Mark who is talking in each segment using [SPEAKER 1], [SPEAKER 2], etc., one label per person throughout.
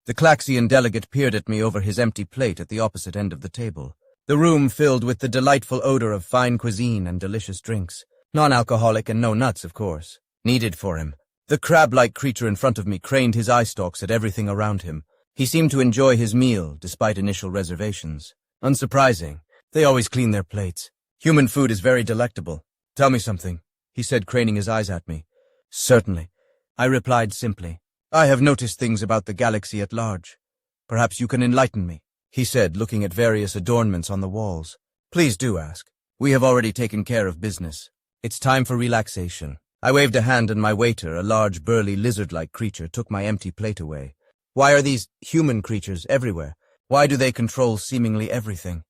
[SPEAKER 1] The Klaxian delegate peered at me over his empty plate at the opposite end of the table. The room filled with the delightful odor of fine cuisine and delicious drinks. Non-alcoholic and no nuts, of course. Needed for him. The crab-like creature in front of me craned his eye stalks at everything around him. He seemed to enjoy his meal, despite initial reservations. Unsurprising. They always clean their plates. Human food is very delectable. Tell me something, he said, craning his eyes at me. Certainly, I replied simply. I have noticed things about the galaxy at large. Perhaps you can enlighten me, he said, looking at various adornments on the walls. Please do ask. We have already taken care of business. It's time for relaxation. I waved a hand and my waiter, a large, burly, lizard-like creature, took my empty plate away. Why are these human creatures everywhere? Why do they control seemingly everything?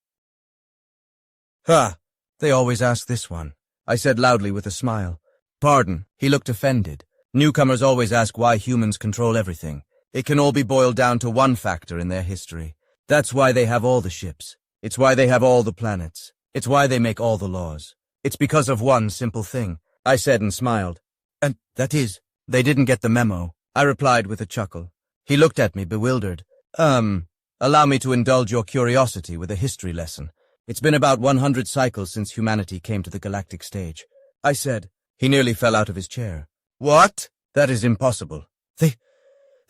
[SPEAKER 1] They always ask this one, I said loudly with a smile. Pardon, he looked offended. Newcomers always ask why humans control everything. It can all be boiled down to one factor in their history. That's why they have all the ships. It's why they have all the planets. It's why they make all the laws. It's because of one simple thing, I said and smiled. And that is, they didn't get the memo, I replied with a chuckle. He looked at me, bewildered. Allow me to indulge your curiosity with a history lesson. It's been about 100 cycles since humanity came to the galactic stage, I said. He nearly fell out of his chair. What? That is impossible. They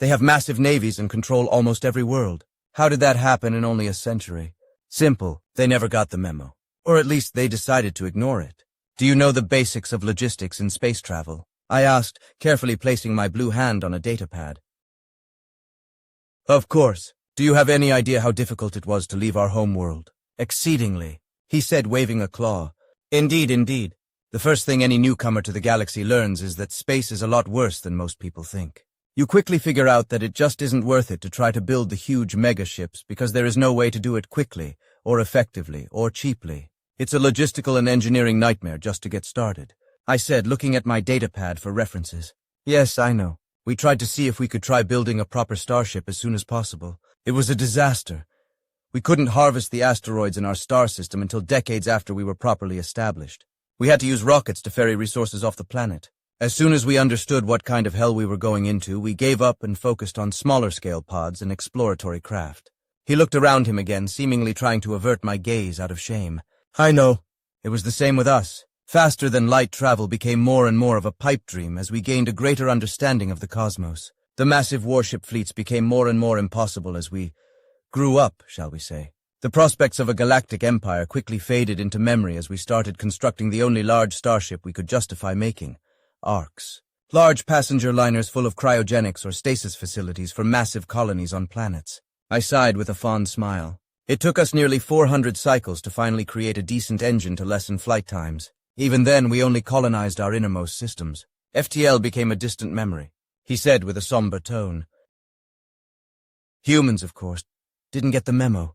[SPEAKER 1] have massive navies and control almost every world. How did that happen in only a century? Simple, they never got the memo. Or at least they decided to ignore it. Do you know the basics of logistics in space travel? I asked, carefully placing my blue hand on a datapad. Of course. Do you have any idea how difficult it was to leave our home world? Exceedingly, he said, waving a claw. Indeed. The first thing any newcomer to the galaxy learns is that space is a lot worse than most people think. You quickly figure out that it just isn't worth it to try to build the huge megaships because there is no way to do it quickly, or effectively, or cheaply. It's a logistical and engineering nightmare just to get started, I said, looking at my datapad for references. Yes, I know. We tried to see if we could try building a proper starship as soon as possible. It was a disaster. We couldn't harvest the asteroids in our star system until decades after we were properly established. We had to use rockets to ferry resources off the planet. As soon as we understood what kind of hell we were going into, we gave up and focused on smaller-scale pods and exploratory craft. He looked around him again, seemingly trying to avert my gaze out of shame. I know. It was the same with us. Faster-than-light travel became more and more of a pipe dream as we gained a greater understanding of the cosmos. The massive warship fleets became more and more impossible as we grew up, shall we say. The prospects of a galactic empire quickly faded into memory as we started constructing the only large starship we could justify making, arcs. Large passenger liners full of cryogenics or stasis facilities for massive colonies on planets. I sighed with a fond smile. It took us nearly 400 cycles to finally create a decent engine to lessen flight times. Even then, we only colonized our innermost systems. FTL became a distant memory, he said with a somber tone. Humans, of course, didn't get the memo.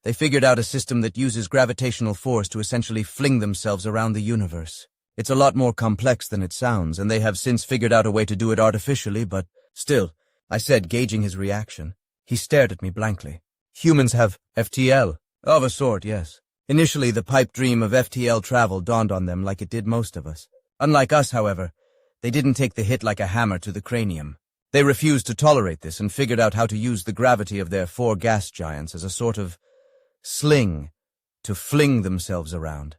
[SPEAKER 1] They figured out a system that uses gravitational force to essentially fling themselves around the universe. It's a lot more complex than it sounds, and they have since figured out a way to do it artificially, but still, I said, gauging his reaction. He stared at me blankly. Humans have FTL. Of a sort, yes. Initially, the pipe dream of FTL travel dawned on them like it did most of us. Unlike us, however, they didn't take the hit like a hammer to the cranium. They refused to tolerate this and figured out how to use the gravity of their 4 gas giants as a sort of sling to fling themselves around.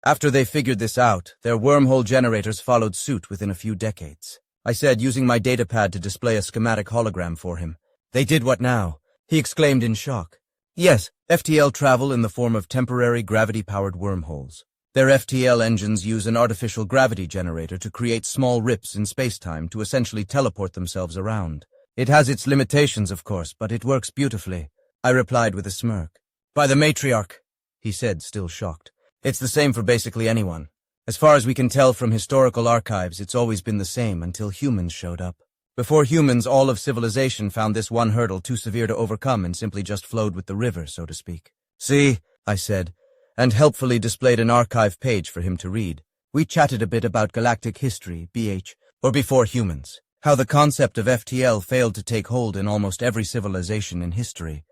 [SPEAKER 1] After they figured this out, their wormhole generators followed suit within a few decades. I said, using my datapad to display a schematic hologram for him. They did what now? He exclaimed in shock. Yes, FTL travel in the form of temporary gravity-powered wormholes. Their FTL engines use an artificial gravity generator to create small rips in space-time to essentially teleport themselves around. It has its limitations, of course, but it works beautifully, I replied with a smirk. By the matriarch, he said, still shocked. It's the same for basically anyone. As far as we can tell from historical archives, it's always been the same until humans showed up. Before humans, all of civilization found this one hurdle too severe to overcome and simply just flowed with the river, so to speak. See, I said, and helpfully displayed an archive page for him to read. We chatted a bit about galactic history, BH, or before humans, how the concept of FTL failed to take hold in almost every civilization in history.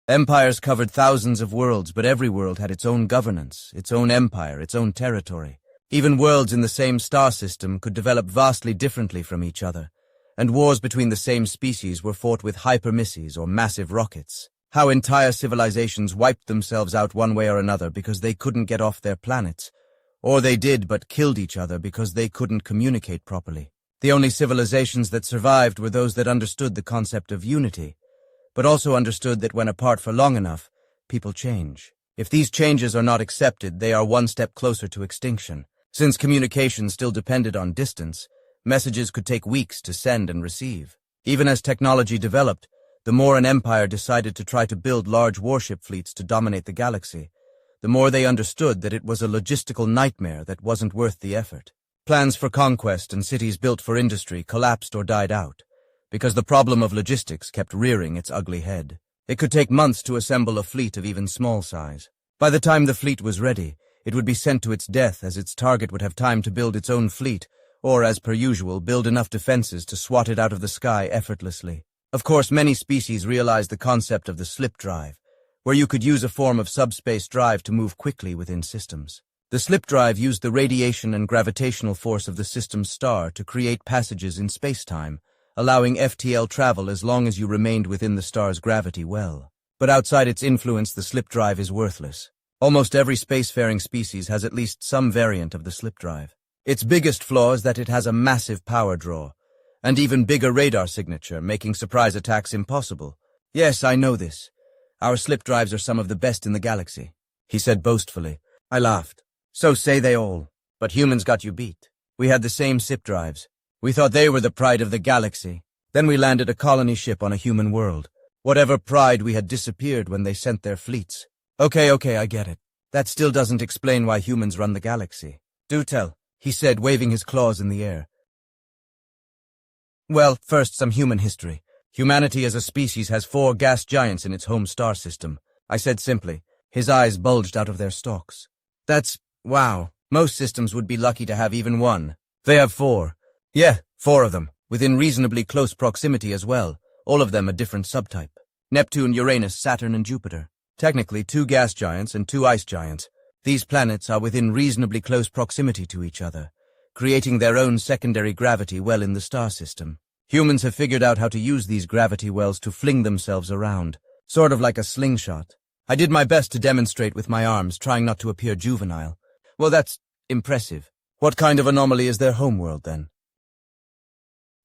[SPEAKER 1] Empires covered thousands of worlds, but every world had its own governance, its own empire, its own territory. Even worlds in the same star system could develop vastly differently from each other, and wars between the same species were fought with hypermissiles or massive rockets. How entire civilizations wiped themselves out one way or another because they couldn't get off their planets, or they did but killed each other because they couldn't communicate properly. The only civilizations that survived were those that understood the concept of unity, but also understood that when apart for long enough, people change. If these changes are not accepted, they are one step closer to extinction. Since communication still depended on distance, messages could take weeks to send and receive. Even as technology developed, the more an empire decided to try to build large warship fleets to dominate the galaxy, the more they understood that it was a logistical nightmare that wasn't worth the effort. Plans for conquest and cities built for industry collapsed or died out, because the problem of logistics kept rearing its ugly head. It could take months to assemble a fleet of even small size. By the time the fleet was ready, it would be sent to its death, as its target would have time to build its own fleet, or, as per usual, build enough defenses to swat it out of the sky effortlessly. Of course, many species realized the concept of the slip drive, where you could use a form of subspace drive to move quickly within systems. The slip drive used the radiation and gravitational force of the system's star to create passages in space-time, allowing FTL travel as long as you remained within the star's gravity well. But outside its influence, the slip drive is worthless. Almost every spacefaring species has at least some variant of the slip drive. Its biggest flaw is that it has a massive power draw, and even bigger radar signature, making surprise attacks impossible. Yes, I know this. Our slip drives are some of the best in the galaxy, he said boastfully. I laughed. So say they all. But humans got you beat. We had the same slip drives. We thought they were the pride of the galaxy. Then we landed a colony ship on a human world. Whatever pride we had disappeared when they sent their fleets. Okay, I get it. That still doesn't explain why humans run the galaxy. Do tell, he said, waving his claws in the air. Well, first, some human history. Humanity as a species has 4 gas giants in its home star system, I said simply. His eyes bulged out of their stalks. That's, wow. Most systems would be lucky to have even 1. They have 4. Yeah, 4 of them, within reasonably close proximity as well, all of them a different subtype. Neptune, Uranus, Saturn, and Jupiter. Technically 2 gas giants and 2 ice giants. These planets are within reasonably close proximity to each other, creating their own secondary gravity well in the star system. Humans have figured out how to use these gravity wells to fling themselves around, sort of like a slingshot. I did my best to demonstrate with my arms, trying not to appear juvenile. Well, that's impressive. What kind of anomaly is their homeworld, then?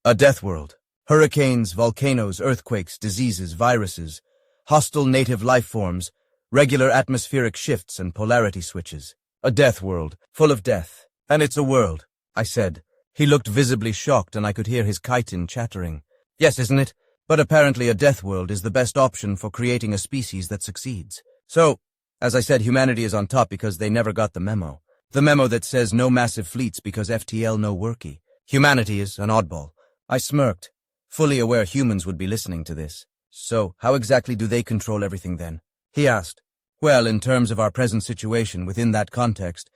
[SPEAKER 1] A death world. Hurricanes, volcanoes, earthquakes, diseases, viruses, hostile native life forms, regular atmospheric shifts and polarity switches. A death world, full of death. And it's a world, I said. He looked visibly shocked, and I could hear his chitin chattering. Yes, isn't it? But apparently a death world is the best option for creating a species that succeeds. So, as I said, humanity is on top because they never got the memo. The memo that says no massive fleets because FTL no worky. Humanity is an oddball. I smirked, fully aware humans would be listening to this. So, how exactly do they control everything then? He asked. Well, in terms of our present situation within that context,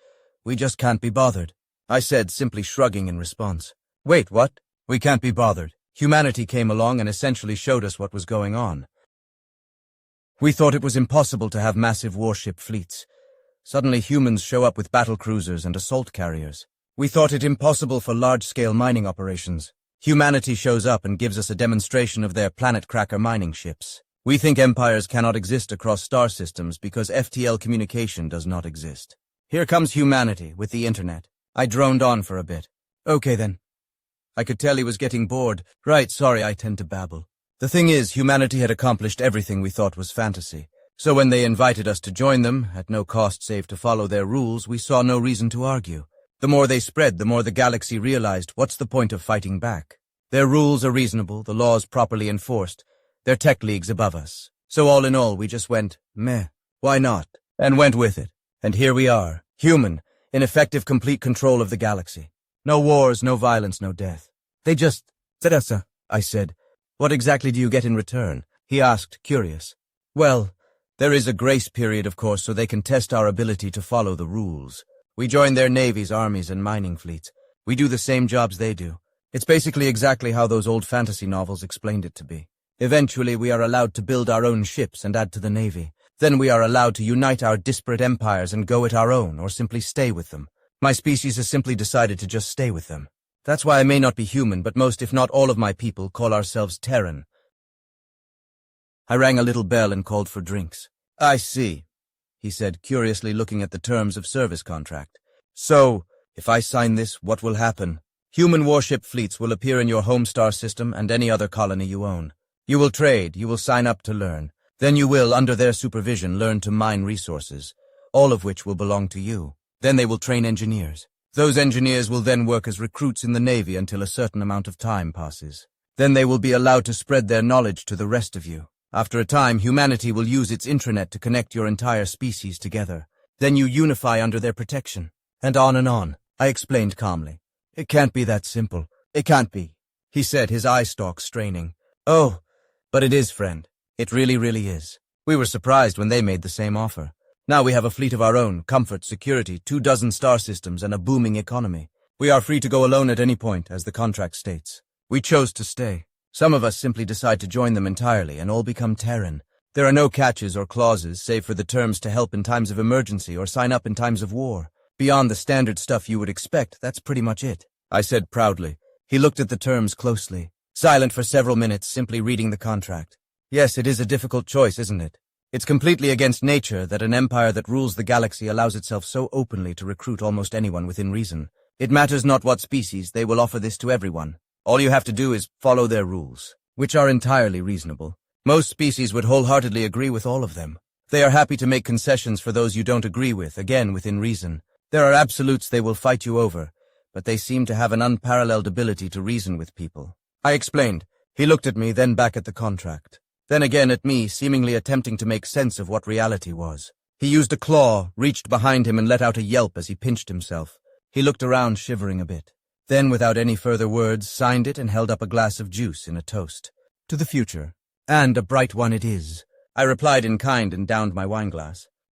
[SPEAKER 1] we just can't be bothered. I said, simply shrugging in response. Wait, what? We can't be bothered. Humanity came along and essentially showed us what was going on. We thought it was impossible to have massive warship fleets. Suddenly humans show up with battle cruisers and assault carriers. We thought it impossible for large-scale mining operations. Humanity shows up and gives us a demonstration of their planet-cracker mining ships. We think empires cannot exist across star systems because FTL communication does not exist. Here comes humanity with the internet. I droned on for a bit. Okay then. I could tell he was getting bored. Right, sorry, I tend to babble. The thing is, humanity had accomplished everything we thought was fantasy. So when they invited us to join them, at no cost save to follow their rules, we saw no reason to argue. The more they spread, the more the galaxy realized what's the point of fighting back. Their rules are reasonable, the laws properly enforced. They're tech leagues above us. So all in all, we just went, meh, why not? And went with it. And here we are, human, in effective complete control of the galaxy. No wars, no violence, no death. They just, Teresa, I said. What exactly do you get in return? He asked, curious. Well, there is a grace period, of course, so they can test our ability to follow the rules. We join their navies, armies, and mining fleets. We do the same jobs they do. It's basically exactly how those old fantasy novels explained it to be. Eventually, we are allowed to build our own ships and add to the navy. Then we are allowed to unite our disparate empires and go it our own, or simply stay with them. My species has simply decided to just stay with them. That's why I may not be human, but most, if not all of my people call ourselves Terran. I rang a little bell and called for drinks. I see, he said, curiously looking at the terms of service contract. So, if I sign this, what will happen? Human warship fleets will appear in your home star system and any other colony you own. You will trade, you will sign up to learn. Then you will, under their supervision, learn to mine resources, all of which will belong to you. Then they will train engineers. Those engineers will then work as recruits in the Navy until a certain amount of time passes. Then they will be allowed to spread their knowledge to the rest of you. After a time, humanity will use its intranet to connect your entire species together. Then you unify under their protection. And on, I explained calmly. It can't be that simple. It can't be, he said, his eye stalks straining. Oh, but it is, friend. It really, really is. We were surprised when they made the same offer. Now we have a fleet of our own, comfort, security, 24 star systems, and a booming economy. We are free to go alone at any point, as the contract states. We chose to stay. Some of us simply decide to join them entirely and all become Terran. There are no catches or clauses, save for the terms to help in times of emergency or sign up in times of war. Beyond the standard stuff you would expect, that's pretty much it, I said proudly. He looked at the terms closely, silent for several minutes, simply reading the contract. Yes, it is a difficult choice, isn't it? It's completely against nature that an empire that rules the galaxy allows itself so openly to recruit almost anyone within reason. It matters not what species, they will offer this to everyone. All you have to do is follow their rules, which are entirely reasonable. Most species would wholeheartedly agree with all of them. They are happy to make concessions for those you don't agree with, again within reason. There are absolutes they will fight you over, but they seem to have an unparalleled ability to reason with people. I explained. He looked at me, then back at the contract. Then again at me, seemingly attempting to make sense of what reality was. He used a claw, reached behind him and let out a yelp as he pinched himself. He looked around, shivering a bit. Then, without any further words, signed it and held up a glass of juice in a toast. To the future. And a bright one it is. I replied in kind and downed my wineglass.